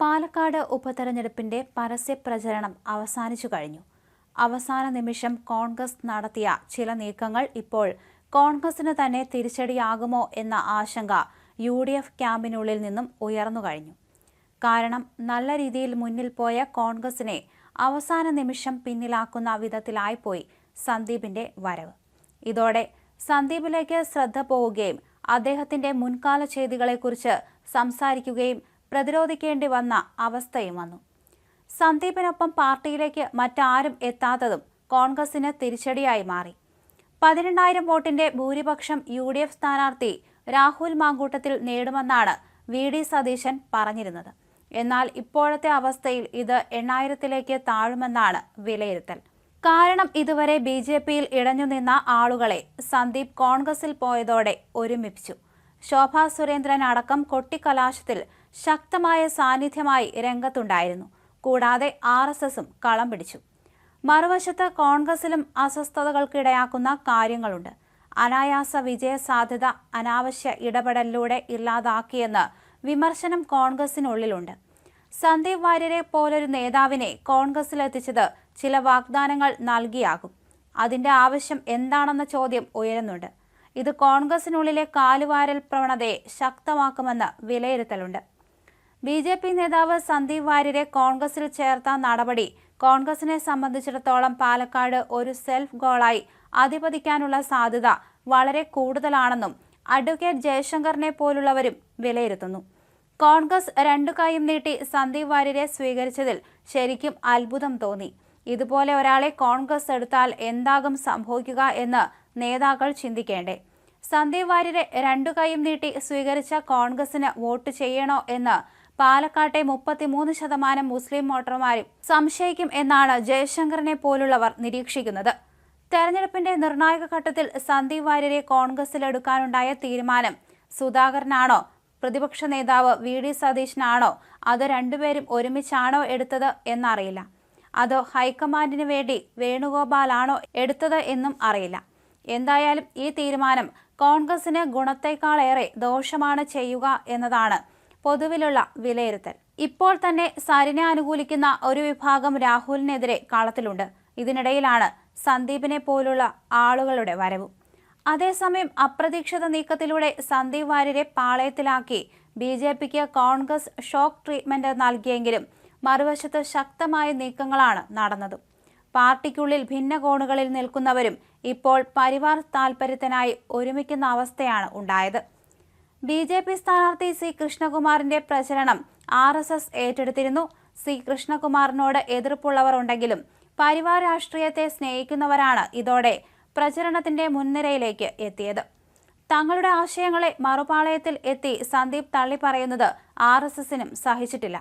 പാലക്കാട് ഉപതെരഞ്ഞെടുപ്പിന്റെ പരസ്യ പ്രചരണം അവസാനിച്ചു കഴിഞ്ഞു. അവസാന നിമിഷം കോൺഗ്രസ് നടത്തിയ ചില നീക്കങ്ങൾ ഇപ്പോൾ കോൺഗ്രസിന് തന്നെ തിരിച്ചടിയാകുമോ എന്ന ആശങ്ക UDF ക്യാമ്പിനുള്ളിൽ നിന്നും ഉയർന്നു കഴിഞ്ഞു. കാരണം നല്ല രീതിയിൽ മുന്നിൽ പോയ കോൺഗ്രസിനെ അവസാന നിമിഷം പിന്നിലാക്കുന്ന വിധത്തിലായിപ്പോയി സന്ദീപിന്റെ വരവ്. ഇതോടെ സന്ദീപിലേക്ക് ശ്രദ്ധ പോവുകയും അദ്ദേഹത്തിന്റെ മുൻകാല ചെയ്തികളെക്കുറിച്ച് സംസാരിക്കുകയും പ്രതിരോധിക്കേണ്ടി വന്ന അവസ്ഥയും വന്നു. സന്ദീപിനൊപ്പം പാർട്ടിയിലേക്ക് മറ്റാരും എത്താത്തതും കോൺഗ്രസിന് തിരിച്ചടിയായി മാറി. 18,000 വോട്ടിന്റെ ഭൂരിപക്ഷം UDF സ്ഥാനാർത്ഥി രാഹുൽ മാങ്കൂട്ടത്തിൽ നേടുമെന്നാണ് VD സതീശൻ പറഞ്ഞിരുന്നത്. എന്നാൽ ഇപ്പോഴത്തെ അവസ്ഥയിൽ ഇത് 8,000-ലേക്ക് താഴുമെന്നാണ് വിലയിരുത്തൽ. കാരണം ഇതുവരെ BJPയിൽ ഇടഞ്ഞുനിന്ന ആളുകളെ സന്ദീപ് കോൺഗ്രസിൽ പോയതോടെ ഒരുമിപ്പിച്ചു. ശോഭാ സുരേന്ദ്രൻ അടക്കം കൊട്ടിക്കലാശത്തിൽ ശക്തമായ സാന്നിധ്യമായി രംഗത്തുണ്ടായിരുന്നു. കൂടാതെ RSSും കളം പിടിച്ചു. മറുവശത്ത് കോൺഗ്രസിലും അസ്വസ്ഥതകൾക്കിടയാക്കുന്ന കാര്യങ്ങളുണ്ട്. അനായാസ വിജയ സാധ്യത അനാവശ്യ ഇടപെടലിലൂടെ ഇല്ലാതാക്കിയെന്ന് വിമർശനം കോൺഗ്രസിനുള്ളിലുണ്ട്. സന്ദീപ് വാര്യരെ പോലൊരു നേതാവിനെ കോൺഗ്രസിലെത്തിച്ചത് ചില വാഗ്ദാനങ്ങൾ നൽകിയാകും. അതിന്റെ ആവശ്യം എന്താണെന്ന ചോദ്യം ഉയരുന്നുണ്ട്. ഇത് കോൺഗ്രസിനുള്ളിലെ കാലുവാരൽ പ്രവണതയെ ശക്തമാക്കുമെന്ന് വിലയിരുത്തലുണ്ട്. BJP നേതാവ് സന്ദീപ് വാര്യരെ കോൺഗ്രസിൽ ചേർത്ത നടപടി കോൺഗ്രസിനെ സംബന്ധിച്ചിടത്തോളം പാലക്കാട് ഒരു സെൽഫ് ഗോളായി അധിപതിക്കാനുള്ള സാധ്യത വളരെ കൂടുതലാണെന്നും അഡ്വക്കേറ്റ് ജയശങ്കറിനെ പോലുള്ളവരും വിലയിരുത്തുന്നു. കോൺഗ്രസ് രണ്ടു കൈയും നീട്ടി സന്ദീപ് വാര്യരെ സ്വീകരിച്ചതിൽ ശരിക്കും അത്ഭുതം തോന്നി. ഇതുപോലെ ഒരാളെ കോൺഗ്രസ് എടുത്താൽ എന്താകും സംഭവിക്കുക എന്ന് നേതാക്കൾ ചിന്തിക്കേണ്ടേ? സന്ദീപ് വാര്യരെ രണ്ടു കൈയും നീട്ടി സ്വീകരിച്ച കോൺഗ്രസിന് വോട്ട് ചെയ്യണോ എന്ന് പാലക്കാട്ടെ 33% മുസ്ലിം വോട്ടർമാരും സംശയിക്കും എന്നാണ് ജയശങ്കറിനെ പോലുള്ളവർ നിരീക്ഷിക്കുന്നത്. തെരഞ്ഞെടുപ്പിന്റെ നിർണായക ഘട്ടത്തിൽ സന്ദീപ് വാര്യരെ കോൺഗ്രസിലെടുക്കാനുണ്ടായ തീരുമാനം സുധാകരനാണോ, പ്രതിപക്ഷ നേതാവ് VD സതീശനാണോ, അത് രണ്ടുപേരും ഒരുമിച്ചാണോ എടുത്തത് എന്നറിയില്ല. അതോ ഹൈക്കമാൻഡിന് വേണ്ടി വേണുഗോപാലാണോ എടുത്തത് എന്നും അറിയില്ല. എന്തായാലും ഈ തീരുമാനം കോൺഗ്രസിന് ഗുണത്തേക്കാളേറെ ദോഷമാണ് ചെയ്യുക എന്നതാണ് പൊതുവിലുള്ള വിലയിരുത്തൽ. ഇപ്പോൾ തന്നെ സരിനെ അനുകൂലിക്കുന്ന ഒരു വിഭാഗം രാഹുലിനെതിരെ കളത്തിലുണ്ട്. ഇതിനിടയിലാണ് സന്ദീപിനെ പോലുള്ള ആളുകളുടെ വരവും. അതേസമയം അപ്രതീക്ഷിത നീക്കത്തിലൂടെ സന്ദീപ് വാര്യരെ പാളയത്തിലാക്കി BJPക്ക് കോൺഗ്രസ് ഷോക്ക് ട്രീറ്റ്മെന്റ് നൽകിയെങ്കിലും മറുവശത്ത് ശക്തമായ നീക്കങ്ങളാണ് നടന്നതും. പാർട്ടിക്കുള്ളിൽ ഭിന്ന കോണുകളിൽ നിൽക്കുന്നവരും ഇപ്പോൾ പരിവാർ താൽപര്യത്തിനായി ഒരുമിക്കുന്ന അവസ്ഥയാണ് ഉണ്ടായത്. BJP സ്ഥാനാർത്ഥി C കൃഷ്ണകുമാറിന്റെ പ്രചരണം RSS ഏറ്റെടുത്തിരുന്നു. C കൃഷ്ണകുമാറിനോട് എതിർപ്പുള്ളവർ ഉണ്ടെങ്കിലും പരിവാർ രാഷ്ട്രീയത്തെ സ്നേഹിക്കുന്നവരാണ് ഇതോടെ പ്രചരണത്തിന്റെ മുൻനിരയിലേക്ക് എത്തിയത്. തങ്ങളുടെ ആശയങ്ങളെ മറുപാളയത്തിൽ എത്തി സന്ദീപ് തള്ളിപ്പറയുന്നത് RSSനും സഹിച്ചിട്ടില്ല.